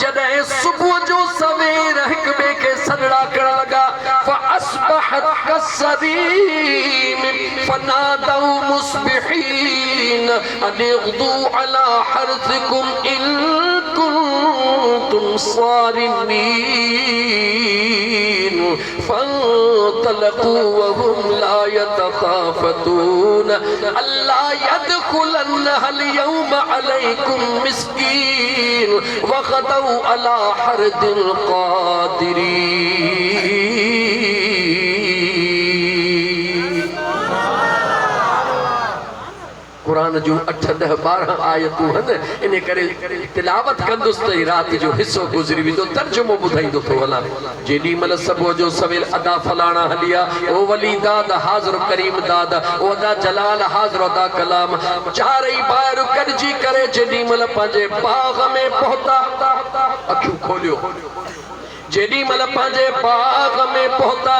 जॾहिं सुबुह जो सवेर हिक ॿिए खे सॾड़ा करण लॻा فأصبحت كالصريم فنادوا مصبحين أن اغدوا على حرثكم إن كنتم صارمين فانطلقوا وهم لا يتخافتون ألا يدخلنها اليوم عليكم مسكين وغدوا على حرد قادرين कुरान जूं 8, 10, 12 आयतूं आहिनि इन करे तिलावत कंदुसि त रात जो हिस्सो गुज़री वेंदो तर्जुमो ॿुधाईंदो थो हलां जेॾी महिल सुबुह जो सवेल अदा फलाणा हलिया ओ वली दाद हाज़िर करीम दाद ओ अदा जलाल हाज़िर अदा कलाम चारई ॿाहिरि कढिजी करे जेॾी महिल पंहिंजे बाग़ में पहुता अखियूं खोलियो जेॾी महिल पंहिंजे बाग़ में पहुता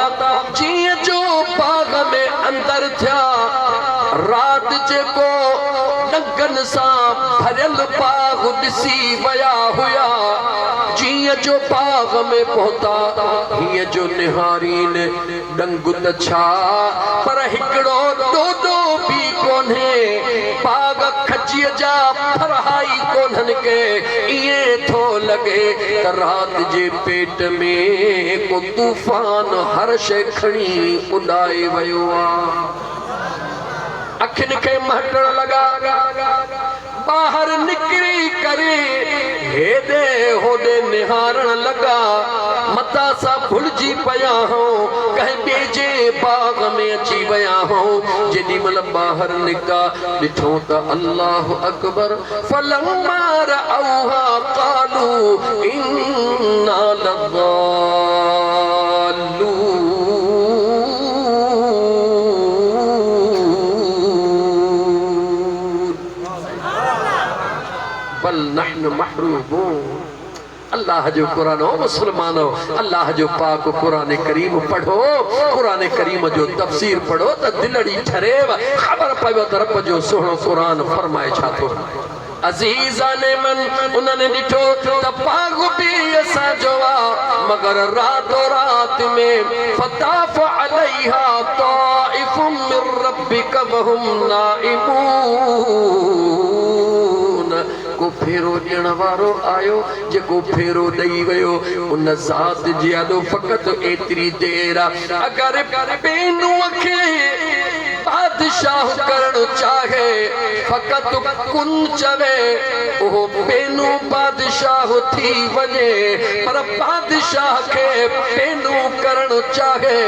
जीअं जो बाग़ में अंदर थिया रात जेको डंगनि सां भरियल बाग़ ॾिसी विया हुया जीअं जो बाग़ में पहुता हीअं जो निहारीन डंगु त छा पर हिकिड़ो ॾोॾो बि कोन्हे बाग़ खजीअ जा फरहाई कोन्हनि के ईअं थो लॻे त रात जे पेट में को तूफ़ान हर शइ खणी उॾाए वियो आहे अखियुनि खे महटण लॻा ॿाहिरि निकिरी करे हेॾे होॾे निहारण लॻा मथां सां भुलिजी पिया हो कंहिं ॿिए जे बाग़ में अची विया हो जेॾी महिल ॿाहिरि निकिता ॾिठो त अल्लाह अकबर फलम्मा रअऊहा क़ालू इन्ना लज़ालून बल नहनु महरूबून अल्लाह जो कुरान हो मुसलमानो अल्लाह जो पाक कुरान करीम पढ़ो कुरान करीम जो तफसीर पढ़ो त दिलड़ी ठरेव ख़बर पवे त रब जो सुहिणो कुरान फरमाए छा थो अज़ीज़ाने मन उन्हनि ॾिठो त पाक बि असांजो आहे मगर रातो रात में फताफ अलैहा ताइफुम मिन रब्बिक वहुम नाइमून को फेरो ॾियण वारो आयो जेको फेरो ॾेई वियो उन ज़ात जी आॾो फ़क़त एतिरी देर अगर बेनूअ खे बादशाह करण चाहे फ़क़त कुन चवे ओहो बेनू बादशाह थी वञे पर बादशाह खे बेनू करण चाहे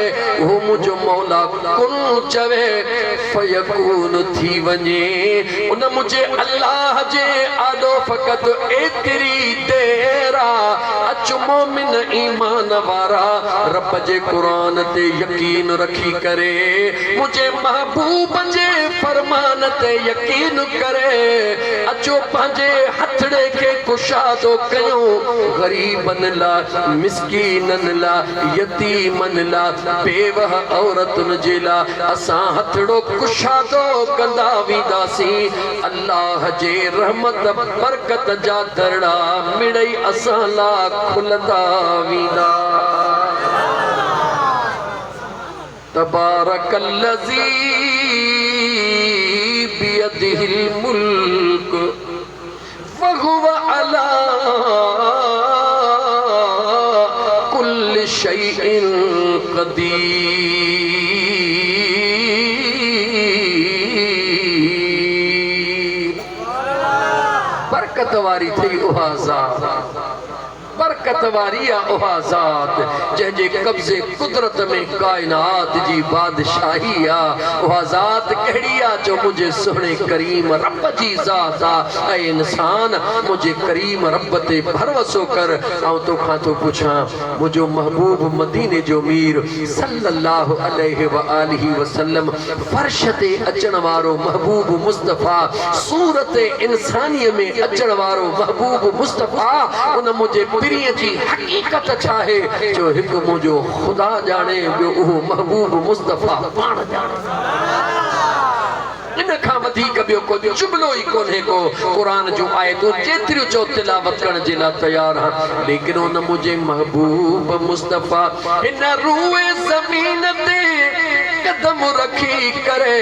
ओहो मुंहिंजो मौला कुन चवे फयकून थी वञे उन मुंहिंजे अल्लाह जे आॾो फ़क़त एतिरी देर अचु मोमिन ईमान वारा रब जे क़ुरान ते यकीन रखी करे मुंहिंजे महबूब जे फरमान ते यकीन करे अचो पंहिंजे हथड़े खे कुशादो कयूं ग़रीबनि लाइ मिस्कीननि लाइ यतीमनि लाइ बेवह औरतुनि जे लाइ असां हथड़ो कुशादो कंदा वेंदासीं अल्लाह जे रहमत बरकत जा दरड़ा मिड़ई असां लाइ खुलंदा वेंदा तबारकल्लज़ी बियदिहिल मुल्क वहुव अला कुल्लि शैइन क़दीर बरकत वारी थी उहा ज़ात बरकत वारी उहा ज़ात जंहिंजे कब्ज़े कुदरत में कायनात जी बादशाही उहा ज़ात कहिड़ी जो मुंहिंजे सुहिणे करीम रब जी ज़ात ऐं इंसान मुंहिंजे करीम रब ते भरोसो कर ऐं तोखां थो पुछां मुंहिंजो महबूब मदीने जो मीर सल्लल्लाहु अलैहि व आलिहि वसल्लम फर्श ते अचण वारो महबूब मुस्तफ़ा सूरत इंसानीअ में अचण वारो महबूब मुस्तफ़ा उन मुंहिंजे पिरीअ जी हक़ीक़त छा आहे जो हिकु मुंहिंजो ख़ुदा ॼाणे ॿियो उहो महबूब मुस्तफ़ा पाण ॼाणे इन खां वधीक ॿियो को जुमलो ई कोन्हे को क़ुरान जो आयतूं जेतिरियूं चओ तिलावत करण जे लाइ तयार आहियां लेकिन उन मुंहिंजे महबूब मुस्तफ़ा हिन रूए ज़मीन ते कदम रखी करे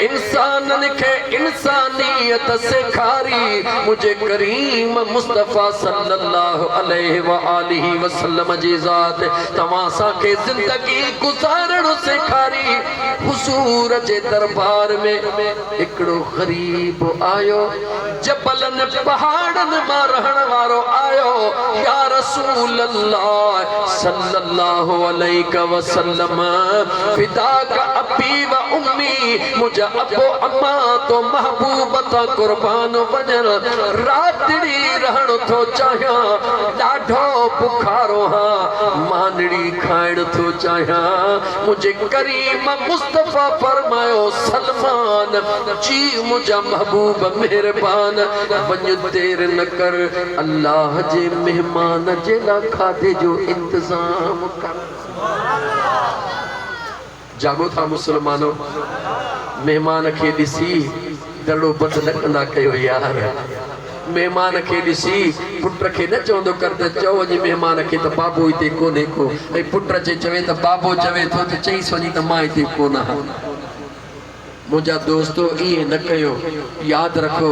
इंसाननि खे इंसानियत सेखारी मुझे करीम मुस्तफ़ा सल्लल्लाहु अलैहि व आलिहि वसल्लम जी ज़ात तव्हां असांखे ज़िंदगी गुज़ारण सेखारी हुज़ूर जे दरबार में हिकिड़ो ग़रीब आयो जबलनि पहाड़नि मां रहण वारो आयो या रसूल अल्लाह सल्लल्लाहु अलैहि वसल्लम फिदाक अबी व उम्मी मुझा अबो अम्मा तो महबूब ता कुर्बान वजन रातड़ी रहण थो चाहियां ॾाढो बुखारो हां मानड़ी खाइण थो चाहियां मुझे करीम मुस्तफ़ा फरमायो सलमान जी मुझा महबूब मेहरबान वञ देर न कर अल्लाह जे मेहमान जे लाइ खाधे जो इंतजाम कर जागो था मुसलमानो मेहमान खे ॾिसी दड़ो बंदि न कंदा कयो यार मेहमान खे ॾिसी पुट खे न चवंदो कर त चओ अॼु मेहमान खे त बाबो हिते कोन्हे को ऐं पुट चवे त बाबो चवे थो त चईसि वञी त मां हिते कोन आहियां मुझा दोस्तों ये न कयो याद रखो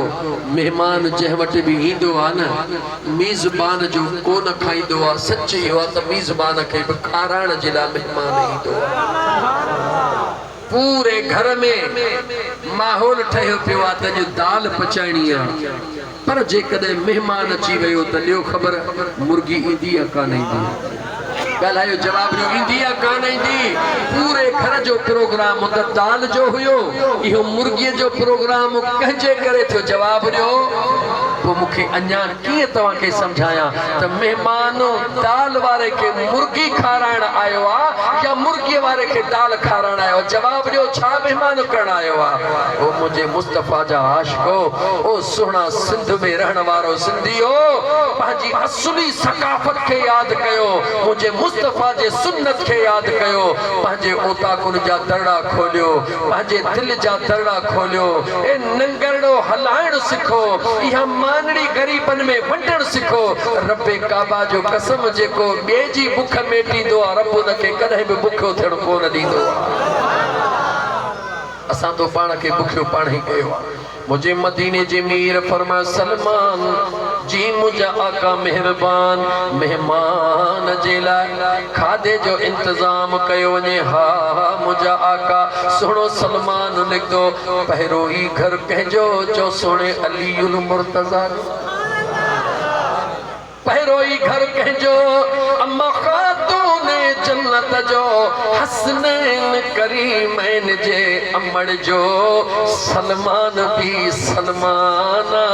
मेहमान जंहिं वटि बि ईंदो आहे न मीज़बान जो कोन खाईंदो आहे सच इहो आहे त मीज़बान खे बि खाराइण जे लाइ मेहमान ईंदो आहे पूरे घर में माहौल ठहियो पियो आहे त अॼु दाल पचाइणी आहे पर जेकॾहिं मेहमान अची वियो त ॾियो ख़बर मुर्गी ईंदी आहे कान ईंदी ॻाल्हायो जवाब ॾियो ईंदी आहे कान ईंदी पूरे घर जो प्रोग्राम त दाल जो हुयो इहो मुर्गीअ जो प्रोग्राम कंहिंजे करे थियो जवाब ॾियो पोइ मूंखे अञा कीअं तव्हांखे सम्झायां त महिमान दाल वारे खे मुर्गी खाराइण आयो आहे या मुर्गीअ वारे खे दाल खाराइण आयो आहे जवाब ॾियो छा महिमान करण आयो आहे ओ मुंहिंजे मुस्तफ़ा जा आशिको ओ सुहिणा सिंध में रहण वारो सिंधियो पंहिंजी असली सकाफ़त खे यादि कयो मुंहिंजे मुस्तफ़ा जे सुन्नत खे यादि कयो पंहिंजे ओताकुन जा दरड़ा खोलियो पंहिंजे दिलि जा दरड़ा खोलियो ए नंगरड़ो हलाइण सिखो इहा मानड़ी गरीबन में वंडण सिखो रब्बे काबा जो कसम जेको ॿिए जी बुख मेटींदो आहे रब उनखे कॾहिं बि बुखियो थियण कोन ॾींदो आहे असां तो पाण खे बुखियो पाण ई कयो आहे मुझे मदीने जे मीर फरमा सलमान जी मुझा आका मेहरबान मेहमान जे लाइ खाधे जो इंतजाम कयो वञे हा मुझा आका सुहिणो सलमान लिखंदो पहिरियों ई घर कंहिंजो जो सुहिणे अलीउल मुर्तज़ा पहिरियों ई घर कंहिंजो अम्मा खातून जन्नत जो हसनैन करीमैन जे अमड़ जो सलमान भी सलमाना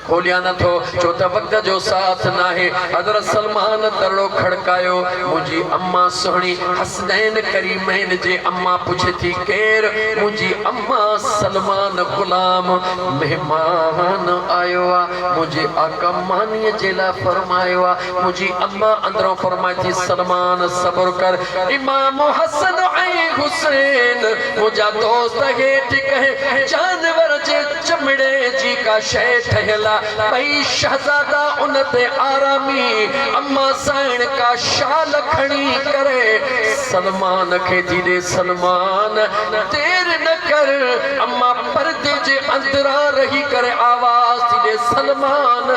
खोलिया न थो छो त वक्त जो साथ न आहे हज़रत सलमान दरड़ो खड़कायो मुंहिंजी अम्मा सुहिणी हसनैन करीमैन जे अम्मा पुछे थी केर मुंहिंजी अम्मा सलमान गुलाम मेहमान आयो आहे मुंहिंजे आका मानीअ जे लाइ फरमायो आहे मुंहिंजी अम्मा अंदरों फरमाए थी सलमान सब्र कर इमाम हसन ऐं हुसैन मुंहिंजा दोस्त हेठि कंहिं जानवर जे चमड़े जी का शइ ठहियल भई शहजादा उन ते आरामी अम्मा साइण का शाल खणी करे सलमान खे थी ॾे सलमान देर न कर अम्मा पर्दे जे अंदरां रही करे आवाज़ थी ॾे सलमान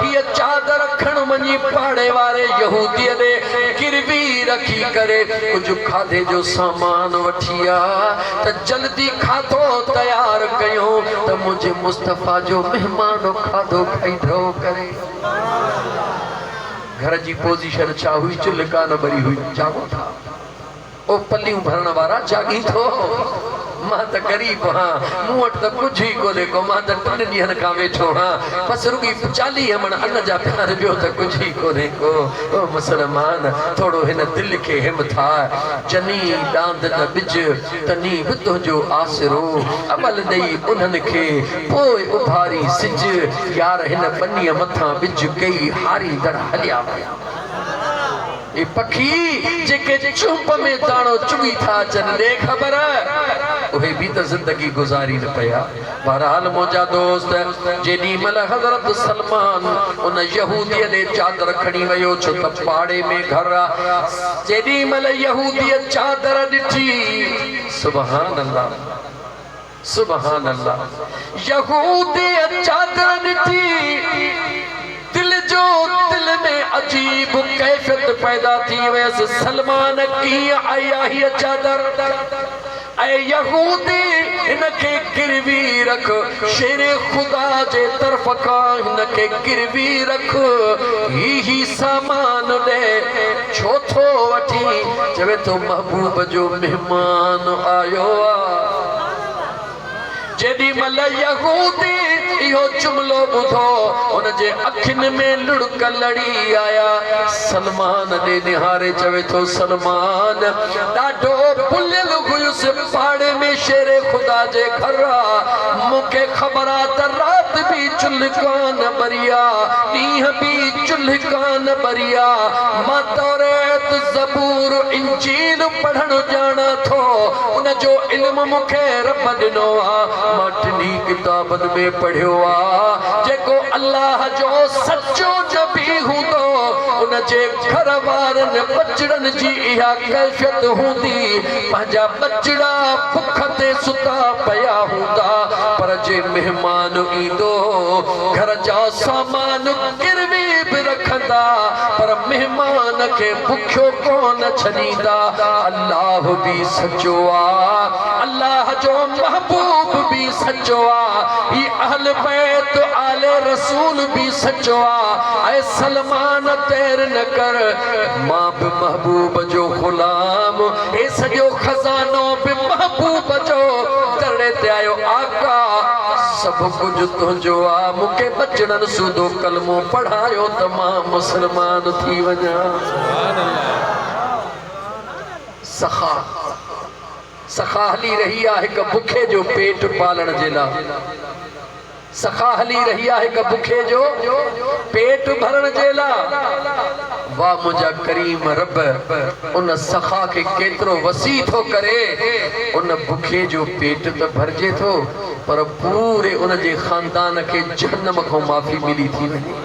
हीअ चादर खण वञी पाड़े वारे यहूदीअ ॾे गिरवी रखी करे कुझु खाधे जो सामान वठी आ त जल्दी खाधो तयार कयूं त मुंहिंजे मुस्तफ़ा जो महिमान खाधो खाईंदो करे घर जी पोजीशन छा हुई चुल्ह कान भरी हुई जागो था ओ पलियूं भरण वारा जागी थो मां त गरीब हाँ मूं वटि त कुझु ई कोन्हे को मां त 3 ॾींहंनि खां वेठो हाँ बसि रुॻी 40 मण अन्न जा प्यार ॿियो त कुझु ई कोन्हे को ओ मुसलमान थोरो हिन दिलि खे हिमथा जनी डांद न बिज तनी बि तुंहिंजो आसिरो अमल ॾेई उन्हनि खे पोइ उभारी सिज यार हिन बनीअ मथां बिज कई हारी दर हलिया विया ये पखी जेके चुप में दाणो चुगी था चले खबर उहे भी तो जिंदगी गुजारी न पया। बहरहाल मौजा दोस्त जेडी मल हजरत सलमान उन यहूदी ने चादर खड़ी वयो छो त पाड़े में घर जेडी मल यहूदी चादर ॾिठी सुभान अल्लाह सुभान अल्लाह यहूदी चादर ॾिठी दिल में अजीब कैफियत पैदा थी वैसे सलमान की आया ही चादर ऐ यहूदी इनके गिरवी रख शेर खुदा जे तरफ का इनके गिरवी रख ही सामान दे छो थो वठी चवे तो महबूब जो मेहमान आयो आ। जेडी मल यहूदी इहो जुमलो ॿुधो उन जे अखियुनि में लुड़क लड़ी आया। सलमान ने निहारे चवे थो सलमान ॾाढो पुलियल हुयुसि पाड़े में शेरे खुदा जे घर मूंखे ख़बर आहे त रात भी चुल्ह कान ॿरिया ॾींहं भी चुल्ह कान ॿरिया मां तौरेत ज़बूर इंजील पढ़ण ॼाणा थो उन जो इल्म मूंखे रब ॾिनो आहे। मां टिनी किताबनि में पढ़ियो आहे जेको अल्लाह जो सचो नबी हूंदो उन जे घर वारनि बचड़नि जी इहा कैफियत हूंदी पंहिंजा बचड़ा भुख ते सुता पिया हूंदा पर जे मेहमान ईंदो घर जा सामान गिरवी बि रखंदा पर मेहमान खे भुखियो कोन छॾींदा। अल्लाह भी सचो आहे अल्लाह जो महबूब भी सचो आहे ही अहल बैत आले रसूल भी सचो आहे। ऐ सलमान तेर न कर मां भी महबूब जो गुलाम ए सॼो खजानो भी महबूब जो दरड़े ते आयो आका सब कुछ तुंहिंजो आहे मूंखे बचड़नि सूदो कलमो पढ़ायो त मां मुसलमान थी वञा। सखा सखा हली रही आहे हिक बुखे जो पेट पालण जे लाइ सखा हली रही आहे हिक बुखे जो पेट भरण जे लाइ। वाह मुंहिंजा करीम रब उन सखा के केतिरो वसी थो करे उन बुखे जो पेट त भरजे थो पर पूरे उन जे खानदान खे जहन्नम खां माफ़ी मिली थी वञे।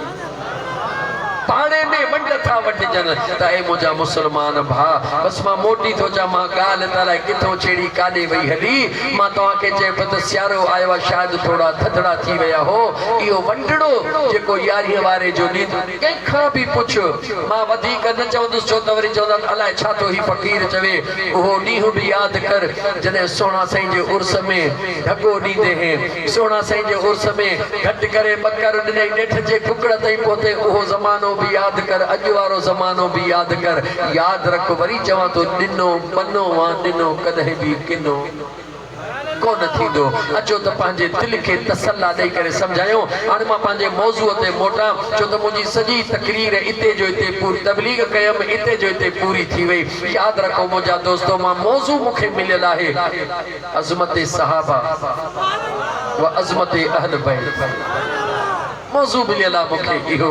पाड़े में वंड था वटिजन त ए मुंहिंजा मुसलमान भा बस मां मोटी थो चा मां ॻाल्हि त लाइ किथों छेड़ी काॾे वई हली मां तव्हांखे चए पियो त सियारो आयो आहे शायदि थोरा थधड़ा थी विया हो इहो वंडड़ो जेको 11 वारे जो ॾींहुं कंहिंखां बि पुछ मां वधीक न चवंदुसि छो त वरी चवंदा अलाए छा थो ही फ़क़ीर चवे उहो ॾींहुं बि यादि कर जॾहिं सोना साईं जे उर्स में ढको ॾींदे हैं सोना साईं जे उर्स में घटि करे ॿकर ॾिनई ॾेठ जे कुकड़ ताईं पहुते उहो ज़मानो भी याद कर अॼु वारो ज़मानो भी याद कर याद रख वरी चवां तो ॾिनो पनो वा ॾिनो कॾहिं भी किनो कोन थींदो। अचो त पंहिंजे दिल खे तसल्ला ॾेई करे सम्झायो। हाणे मां पंहिंजे मौज़ूअ ते मोटां छो त मुंहिंजी सॼी तकरीर इते जो इते पूरी तबलीग कयमि इते जो इते पूरी थी वई। यादि रखो मुंहिंजा दोस्तो मां मौज़ू मूंखे मिलियल आहे अज़मत सहाबा व अज़मत अहल बैत मौज़ू मिलियल आहे मूंखे इहो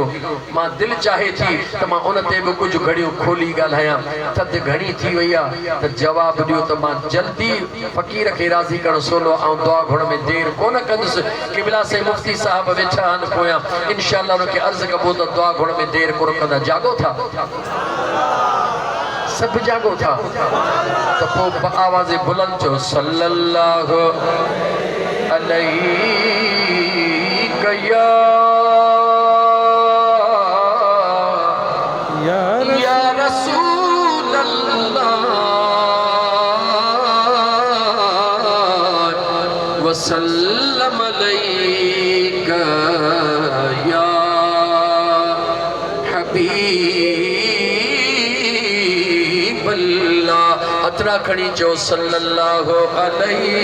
मां दिलि चाहे थी त मां उन ते बि कुझु घड़ियूं खोली ॻाल्हायां थधि घणी थी वई आहे त जवाबु ॾियो त मां जल्दी फ़क़ीर खे राज़ी करणु सवलो ऐं दुआ घुरण में देरि कोन कंदुसि। क़िबला से मुफ़्ती साहब वेठा आहिनि पोयां इंशाअल्लाह उनखे अर्ज़ु कबो त दुआ घुरण में देरि कोन कंदा। जागो था सभु जागो था त पोइ आवाज़ बुलंद चओ सल्लल्लाहु अलैहि या रसूल अल्लाह वसल्लम अलैका या हबीब अल्लाह। हथड़ा खणी चओ सल्लल्लाहु अलैहि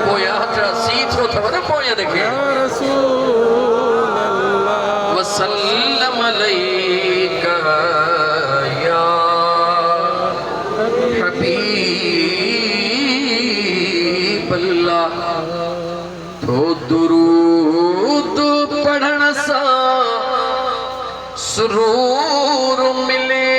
पोया हथड़ा सीधो थव न पोया देखे वसल्लम अलैका या हबीब अल्लाह। तो दुरूद पढ़ण सां सुरूर मिले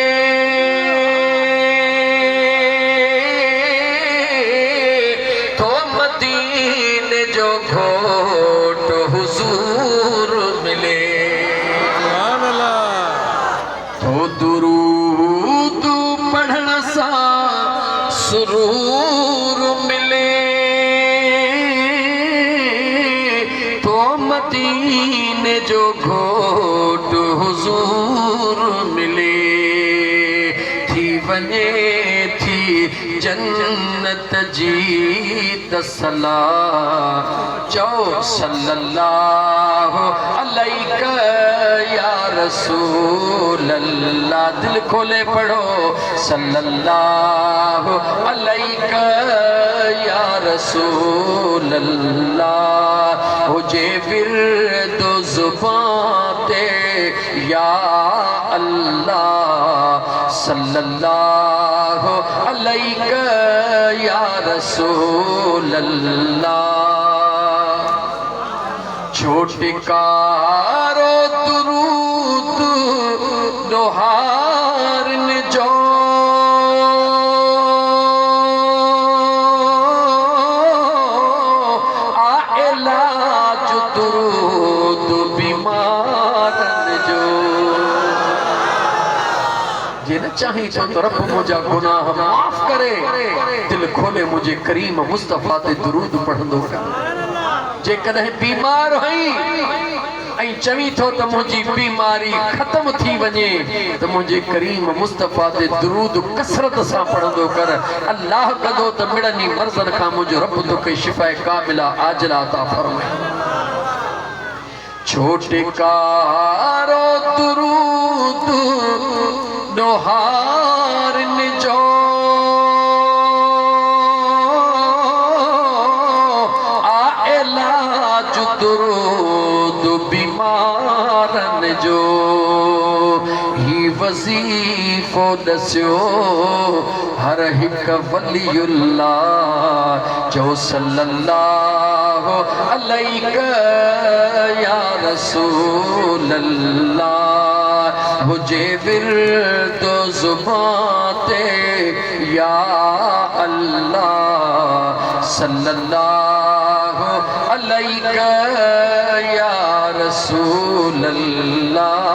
सुरूर मिले तो मदीने जो घोट हुजूर मिले थी वने थी जन्नत जी तसला चो सल्लल्लाहु अलैका या रसूल अल्लाह। दिल खोले पढ़ो सल्लल्लाहु अलैका या रसूल अल्लाह। हो जे विर्द ज़ुबान ते या अल्लाह सल्लल्लाहु अलैका या रसूल अल्लाह। छोटकारो दुरूद दोहार ने जो आइलाज दुरूद बीमार जो जे न चाही तो रब मुझा गुनाह माफ करे। दिल खोले मुझे करीम मुस्तफा ते दुरूद पढ़ंदो कर। जे कदे बीमार हई ऐं चवी थो त मुंहिंजी बीमारी ख़त्म थी वञे त मुंहिंजे करीम मुस्तफा ते दुरूद कसरत सां पढ़ंदो कर। अल्लाह कदो त मिड़नी मर्ज़न खां मुंहिंजो रब तोखे शिफ़ाए कामिला आजिला अता फरमाए। छोटकारो दुरूद दोहार ने जो आइलाज दुरूद बीमारन जो ही वज़ीफ़ो दस्यो हर हिक वलीउल्लाह जो सल्लल्लाहु अलैका या रसूल अल्लाह। मुझे विर्द ज़ुबान ते या अल्लाह सल्लल्लाहु अलैका या रसूल अल्लाह।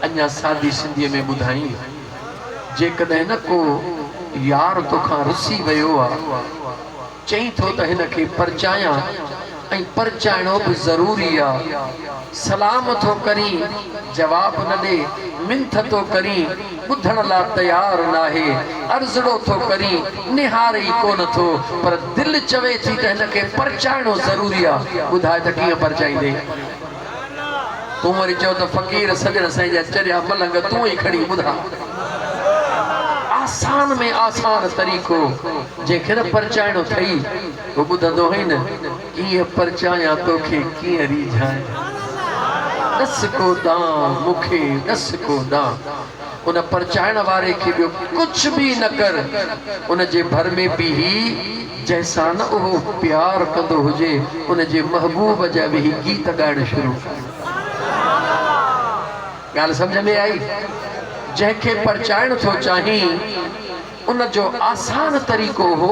अञा सादी सिंधीअ में ॿुधाई जेकॾहिं न को यार तोखां रुसी वियो आहे चई थो त हिन खे परचायां ऐं परचाइणो बि ज़रूरी आहे। सलाम थो करी जवाब न ॾे मिंथ थो करी ॿुधण लाइ तयारु नाहे अर्ज़ड़ो थो करी निहारे ई कोन थो पर दिलि चवे थी त हिन खे परचाइणो ज़रूरी आहे। ॿुधाए त कीअं परचाईंदे? तूं वरी चओ त फ़क़ीर सॼण साईं जा चरिया मलंग तूं ई खणी ॿुधा। आसान में आसान तरीक़ो जंहिंखे न परचाइणो अथई वो ॿुधंदो हुई न कीअं परचायां तोखे कीअं रीझाए दस को दां मूंखे दस को दां। उन परचाइण वारे खे ॿियो कुझु बि न कर उन जे भर में बीही जंहिंसां न उहो प्यार कंदो हुजे उन जे महबूब जा वेही गीत ॻाइण शुरू कर। ॻाल्हि सम्झ में आई? जंहिंखे परचाइण थो चाहीं उन जो आसान तरीक़ो हो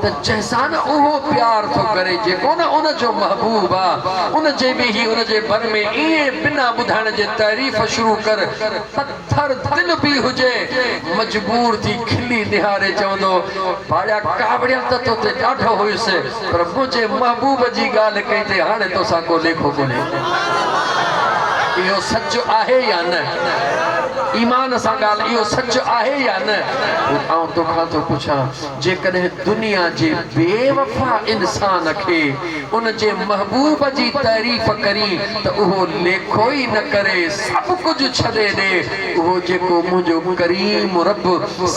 त जंहिंसां न उहो प्यार थो करे जेको न उन जो महबूब आहे उन जे बि ही उन जे भर में ईअं बिना ॿुधाइण जे तारीफ़ शुरू कर। पत्थर दिल बि हुजे मजबूर थी खिली निहारे चवंदो भाड़िया कावड़िया त तोते ॾाढो हुयुसि पर मुंहिंजे महबूब जी ॻाल्हि कई ते हाणे तोसां को लेखो कोन्हे। इहो सच आहे या न? ईमान सां ॻाल्हि इहो सच आहे या न? आउं तोखां थो पुछां जेकॾहिं दुनिया जे बेवफ़ा इंसान खे उन जे महबूब जी तारीफ़ करी त उहो लेखो ई न करे सभु कुझु छॾे ॾे। उहो जेको मुंहिंजो करीम रब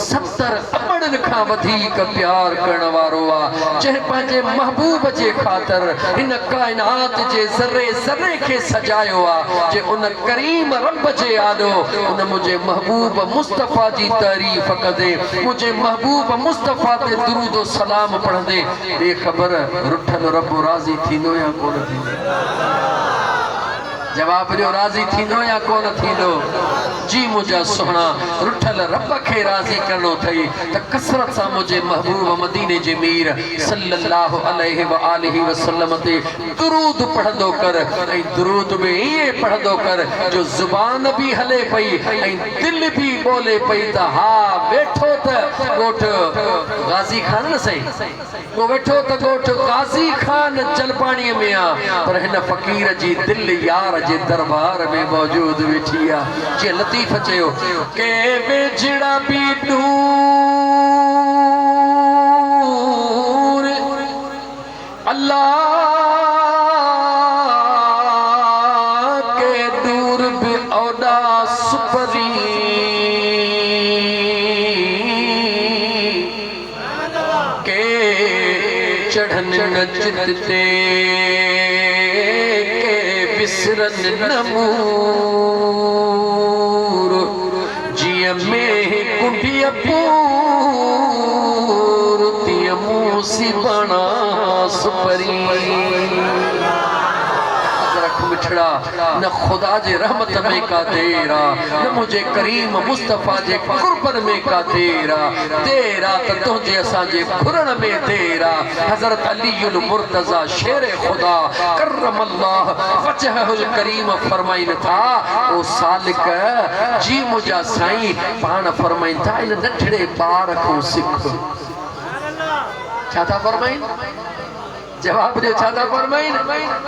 70 अमड़नि खां वधीक प्यार करण वारो आहे जंहिं पंहिंजे महबूब जे ख़ातिर हिन काइनात जे ज़र्रे ज़र्रे खे सजायो आहे जे उन करीम रब जे आॾो उन मुझे महबूब मुस्तफा जी तारीफ कंदे मुझे महबूब मुस्तफा ते दुरूद और सलाम पढ़ंदे बेखबर रुठल रब राज़ी थींदो या कोन थींदो? जवाब ॾियो राज़ी थींदो या कोन थींदो? जी मुझा सोहना रुठल रब खे राज़ी करणो थई त कसरत सां मुझे महबूब मदीने जे मीर सल्लल्लाहु अलैहि व आलिहि वसल्लम ते दुरूद पढ़ंदो कर ऐं दुरूद में ये पढ़ंदो कर जो जुबान भी हले पई ऐं दिल भी बोले पई त हा वेठो त गोठ गाज़ी खान न सही वो वेठो त गोठ गाज़ी खान जलपाणी में आ पर हिन फ़कीर जी दिल यार जे दरबार में मौजूद वेठी आ जे लतीफ़ चयो के वेझड़ा भी दूर अल्लाह के दूर भी औदा सुपरी के चढ़न नचते के बिसरन नमूर जिय में कुंडिया पूर तिय मूसी बना सुपरी मिठड़ा न खुदा जे रहमत में का तेरा न मुझे करीम मुस्तफा जे कुर्बन में का तेरा तेरा त तुझे असा जे घुरण में तेरा हजरत अलीउल मुर्तजा शेर खुदा करमल्लाह वजहुल करीम फरमाइन था ओ सालिक जी मुझा साईं पान फरमाइन था इन नठड़े बार को सिख छा था फरमाइन जवाब जो छाता फरमाइन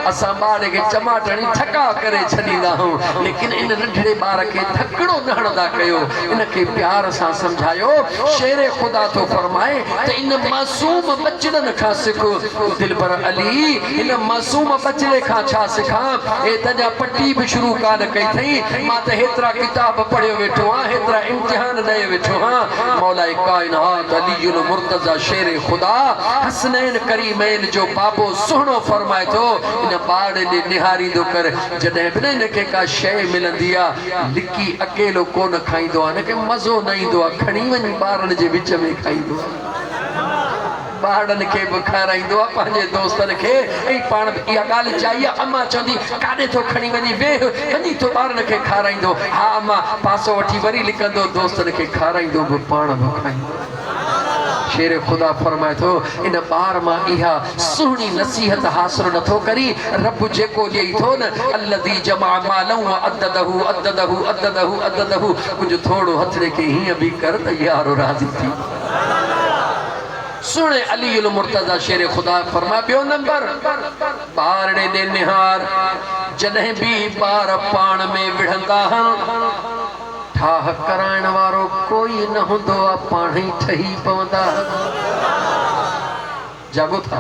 असा बार के चमाटणी ठका करे छडींदा हूं लेकिन इन नंढड़े बार के थकड़ो न हणदा कयो इनके प्यार सा समझायो शेर खुदा तो फरमाए त इन मासूम बचड़न का सिखो दिल पर अली इन मासूम बचड़े का छा सिखा ए तजा पट्टी भी शुरू कान कई थई मा त हेतरा किताब पढ़ियो वेठो हां हेतरा इम्तिहान दे वेठो हां मौला कायनात अलीउल मुर्तजा शेर खुदा हसनैन करीमैन जो बाबो सुनो फरमाए तो इन बाड़ ने निहारी दो कर जडे बिन इनके का शय मिलंदी आ लिकी अकेलो कोन खाइंदो आ इनके मजो न ईंदो आ खणी वनी बारन जे विच में खाइंदो आ बाड़न के बुखाराइंदो आ पंहिंजे दोस्तन के ऐं पाण इहा ॻाल्हि चाहिए अम्मा चवंदी काॾे थो खणी वञी वेह वञी तो ॿारनि खे खाराईंदो हा अम्मा पासो वठी वरी लिकंदो दोस्तन खे खाराईंदो बि पाण बि खाईंदो शेर खुदा फरमाए थो इन बार मां इहा सुहिणी नसीहत हासिल नथो करी रब जेको ॾेई थो न अल्लज़ी जमा मालहु व अददहु अददहु अददहु अददहु कुझु थोरो हथड़े के हीअं बि कर त यारो राज़ी थी सुने अलीउल मुर्तजा शेर खुदा फरमा बियो नंबर बारड़े दे निहार जॾहिं भी बार पाण में विढ़ंदा हन ठाह कराइण वारो कोई न हुंदो आ पाण ही ठही पवंदा जागो था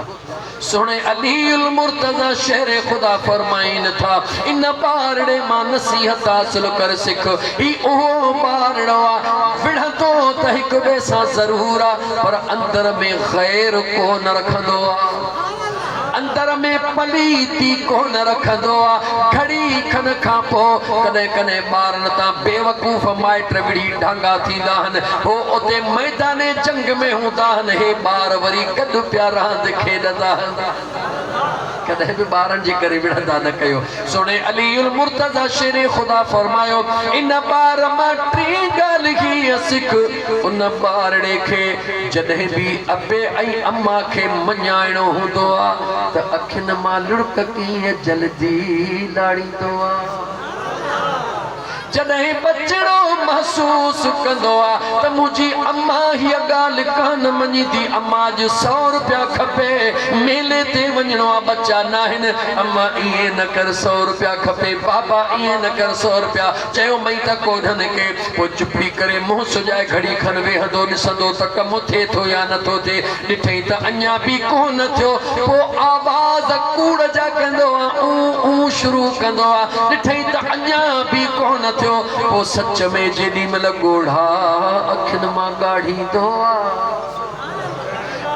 सुने अलीउल मुर्तजा शेर खुदा फरमाइन था इन बारड़े मां नसीहत हासिल कर सिख ही ओहो बारड़ो विढ़ंदो त हिक ॿिए सां ज़रूर आ पर अंदर में ग़ैर को न रखंदो आ अंदर में पलीती को न रखंदो आ घड़ी खन खां पोइ कॾहिं कॾहिं ॿारनि तां बेवकूफ़ माइट विड़ी ढांगा थींदा आहिनि हो उते मैदाने जंग में हूंदा आहिनि हे ॿार वरी गॾु पिया रांदि खेॾंदा आहिनि कदे भी बारन जी करे विढ़ंदा न कयो सुने अलीउल मुर्तजा शेर खुदा फरमायो इन बार मां टी ॻाल्हि ही सिख उन बारड़े खे जॾहिं भी अबे ऐं अम्मा खे मञाइणो हूंदो आ त अखियुनि मां लुड़क कीअं जल्दी लाड़ींदो आ जॾहिं बचड़ो महसूस कंदो आ त मुंहिंजी अम्मा हीअ ॻाल्हि कान मञींदी अम्मा जो 100 रुपया खपे मेले ते वञणो आ बच्चा न आहिनि अम्मा ईअं न कर 100 रुपया खपे बाबा ईअं न कर 100 रुपया चयो मई त कोन्हनि के पोइ चुपी करे मुंहुं सुॼाए घड़ी खन वेहंदो ॾिसंदो त कमु थिए थो या नथो थिए ॾिठई त अञा बि कोन थियो पोइ आवाज़ कूड़ जा कंदो आ ऊ शुरू कंदो आ ॾिठई त अञा बि कोन थियो वो सच में जेॾी महिल ॻोढ़ा अखियुनि मां ॻाढ़ींदो आ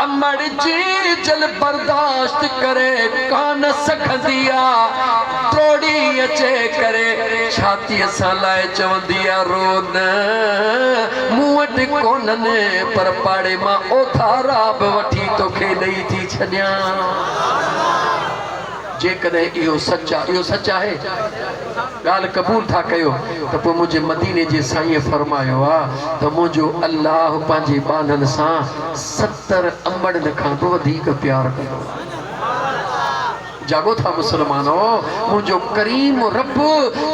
अमड़ जी जल बर्दाश्त करे कान सखंदी आ त्रोड़ी अचे करे छातीअ सां लाइ चवंदी आ रो न मूं वटि कोन्हनि पर पाड़े मां ओथारा बि वठी तोखे ॾेई थी छॾियां जेकॾहिं इहो सच आहे ॻाल्हि क़बूल था कयो त पोइ मुंहिंजे मदीने जे साईं फरमायो आहे त मुंहिंजो अल्लाह पंहिंजे ॿारनि सां 70 अंबड़नि खां बि वधीक प्यार कंदो। जागो था मुसलमानो, मुझो करीम रब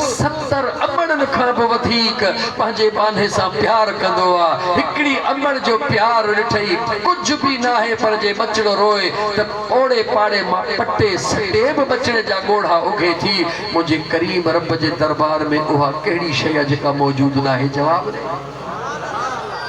70 अंबड़नि खां बि वधीक पंहिंजे बाने सां प्यार कंदो आहे। हिकिड़ी अंबड़ जो प्यार ॾिठई कुझु बि न आहे, पर जे बचड़ो रोए त ओड़े पाड़े मां पटे सटे बि बचड़े जा ॻोढ़ा उगे थी। मुंहिंजे करीम रब जे दरबार में उहा कहिड़ी शइ आहे जेका मौजूदु न आहे? जवाब ॾे।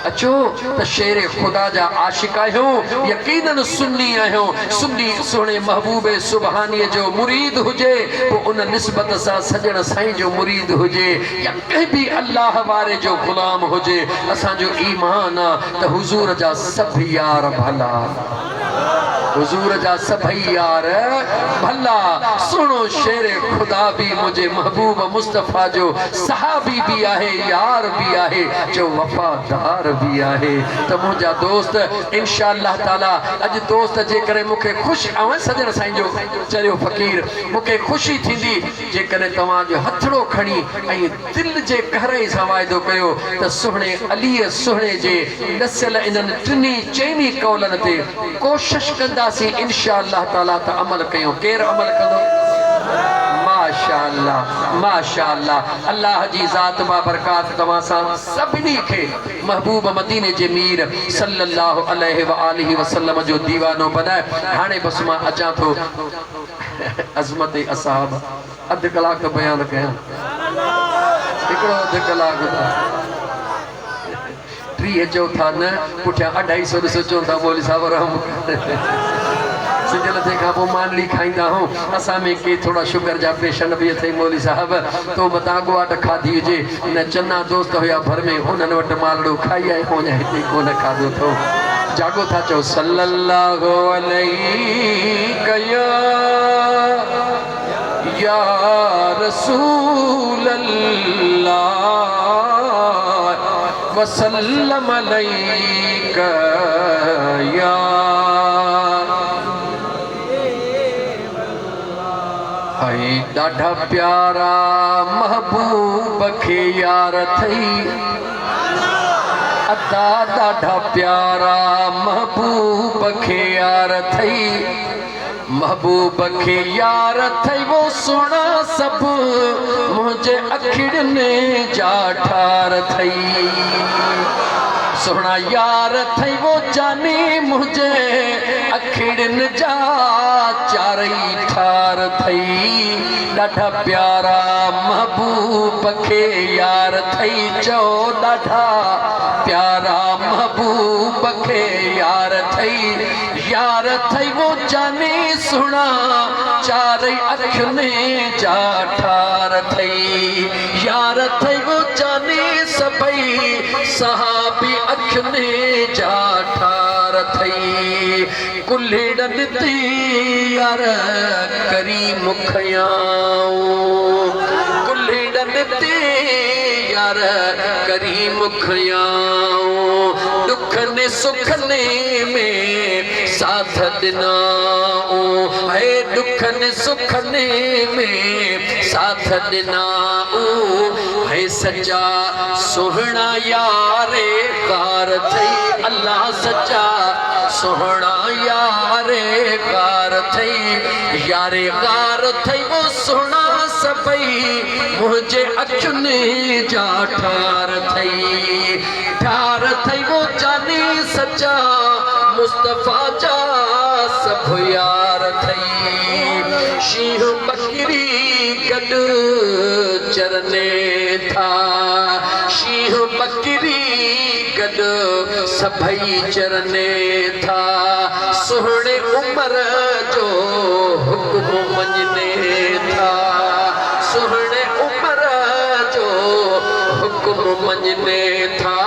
अचो त शेर खुदा जा आशिक आहियो, यकीनन सुन्नी आहियो। सुन्नी सोने महबूबे सुबहानी जो मुरीद हुजे, पोइ उन निस्बत सां सजण साईं जो मुरीद हुजे, या कंहिं बि अल्लाह वारे जो गुलाम हुजे। असांजो ईमान आहे त हुजूर जा सभु यार भला, हुजूर जा सभई यार भला। सुनो शेर खुदा भी मुझे महबूब मुस्तफ़ा जो सहाबी भी आहे, यार भी आहे, जो वफादार भी आहे। त मुंहिंजा दोस्त इंशाअल्लाह ताला अॼु दोस्त जे करे मूंखे ख़ुशि ऐं सजण साईं जो चरियो फ़कीर मूंखे ख़ुशी थींदी जेकॾहिं तव्हांजो हथड़ो खणी ऐं दिलि जे गहराई सां वाइदो कयो त सुहिणे अलीअ सुहिणे जे नसियल इन्हनि टिनी चइनी कौलनि ते कोशिश कंदासीं इंशाअल्लाह ताला त अमल कयूं। केरु अमल कंदो? माशाअल्लाह माशाअल्लाह। अल्लाह जी ज़ात बाबरकात तव्हां सां सभिनी खे महबूब मदीने जे मीर सल्लल्लाहु अलैहि व आलिहि वसल्लम जो दीवानो बनाए। हाणे बस मां अचां थो अज़मत असहाब अधु कलाक बयान कयां, हिकिड़ो अधु कलाक 3 चौथा न पुठियां 250 ॾिसो चवनि था मौलवी साहब रहम सिजल तंहिंखां पोइ मानड़ी खाईंदा आहियूं। असां में के थोड़ा शुगर जा पेशेंट बि अथई मौलवी साहब, तो मतां गुआट खाधी हुजे न चना दोस्त हुया भर में उन्हनि वटि मालड़ो खाई आए कोन, हिते कोन खाधो अथऊं। जागो था चओ सल्लल्लाहु अलैहि या रसूल अल्लाह वसल्लम अलैका या ॾाढा प्यारा महबूब खे यार थई, अदा ॾाढा प्यारा महबूब खे यार थई। महबूब खे यार थई वो सोना सब मुझे अखिड़ने जा ठार थई। सोना यार थई वो जानी मुझे अखिड़न जा चारई ठार थई। ॾाढा प्यारा महबूब खे यार थई, चो ॾाढा प्यारा महबूब खे यार थई। यार थई वो जानी सुना चारई अखिड़ने जा ठार थई। यार थई वो जानी सभई सहाबी अखिड़ने जा ठार थई। कुल्हेड़न ते यार करीम खयाऊं, कुल्हेड़न ते यार करीम खयाऊं। दुखने सुखने में साथ ॾिनाऊं, है दुखने सुखने में साथ ॾिनाऊं। है सच्चा सुहिणा यारे कार थई, अल्लाह सच्चा सुहिणा यारे कार थई। यारे कार थई वो सुहिणा सभई मुझे अखियुनि जा ठार थई। ठार थई वो जानी सच्चा मुस्तफ़ा जा सब यार थई। शींह बकरी गॾु चरने था, शींह बकरी गॾु सभई चरने था। सुहिणे उमर जो हुक्म मञने था, सुहिणे उमर जो हुक्म मञने था।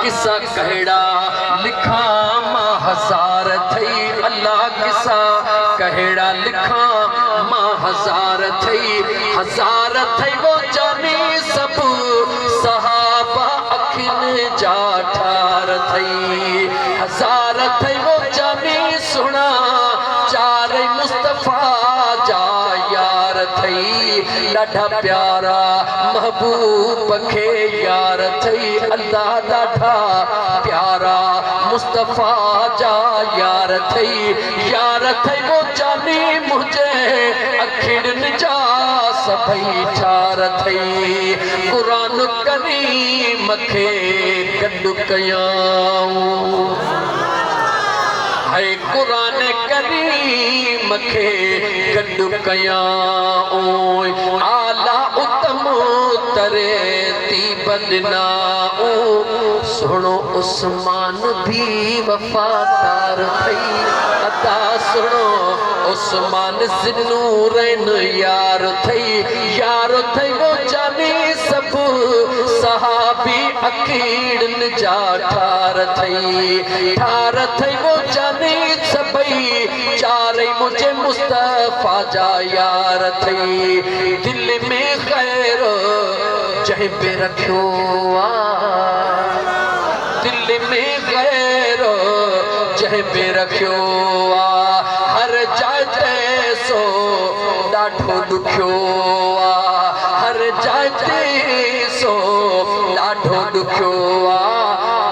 किसा कहिड़ा लिखा मां हज़ार थई, अल्लाह किसा कहिड़ा लिखा मां हज़ार थई। हज़ार थई वो जानी सब सहाबा अखियुनि जा ठार थई। हज़ार थई वो जानी सुना चारई मुस्तफ़ा जा ॾाढा प्यारा महबूब खे यार थई अल्लाह ॾाढा प्यारा मुस्तफ़ा जा यार थई वो जानी मुझे अखिड़न जा सभई ठार थई कुरान करीम खे गॾु कयाऊं है कुरान करीम खे गॾु कयाऊं आला उत्तम तरे ती बदनाऊं सुनो उस्मान भी वफादार थई अदा सुनो उस्मान ज़िन्नूरैन यार थई वो जानी सब सहाबी अकीड़न जा ठार थई वो जानी सभई चारे मुझे मुस्तफा जा यार थई दिल में खैर जहीं पे रखियो दिल में खैर जहीं पे रखियो हर जाए सो ॾाढो ॾुखियो हर जाए सो ॾाढो ॾुखियो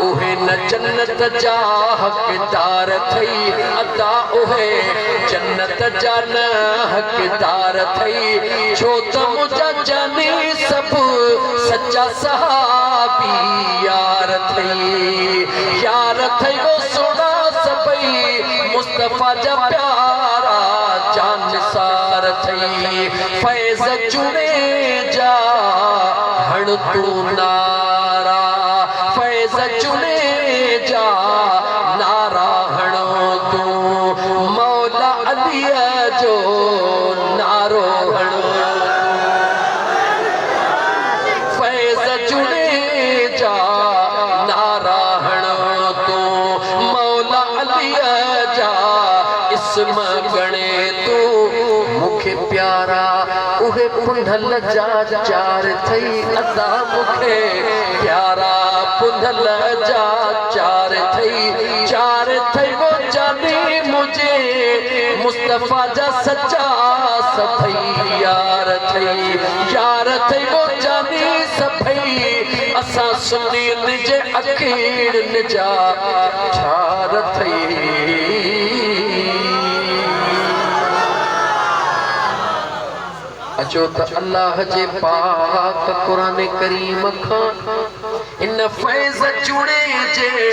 उहे न जन्नत जा हक़दार थई अदा उहे जन्नत जा न हक़दार थई छो त मुंहिंजा जानी सब सच्चा सहाबी यार थई वो सोना सभई मुस्तफ़ा जा प्यारा जानसार थई फैज़ चुने जा हण तू नारा फैज़ चुने जा नारा हणो तू मौला अलीअ जो नारो हणो फैज़ चुने जा नारा हणो तू मौला अलीअ जा इस्म गणे तू मुखे प्यारा उहे पुंधल जा चार थई अदा मुखे प्यारा पुंधल जा चार थई वो जानी मुझे मुस्तफ़ा जा सच्चा सभई यार थई वो जानी सभई असां सुन्नियन जे अकीड़न जा ठार थई अचो त अल्लाह जे पाक कुरान करीम खां इन फैज़ चुणे जे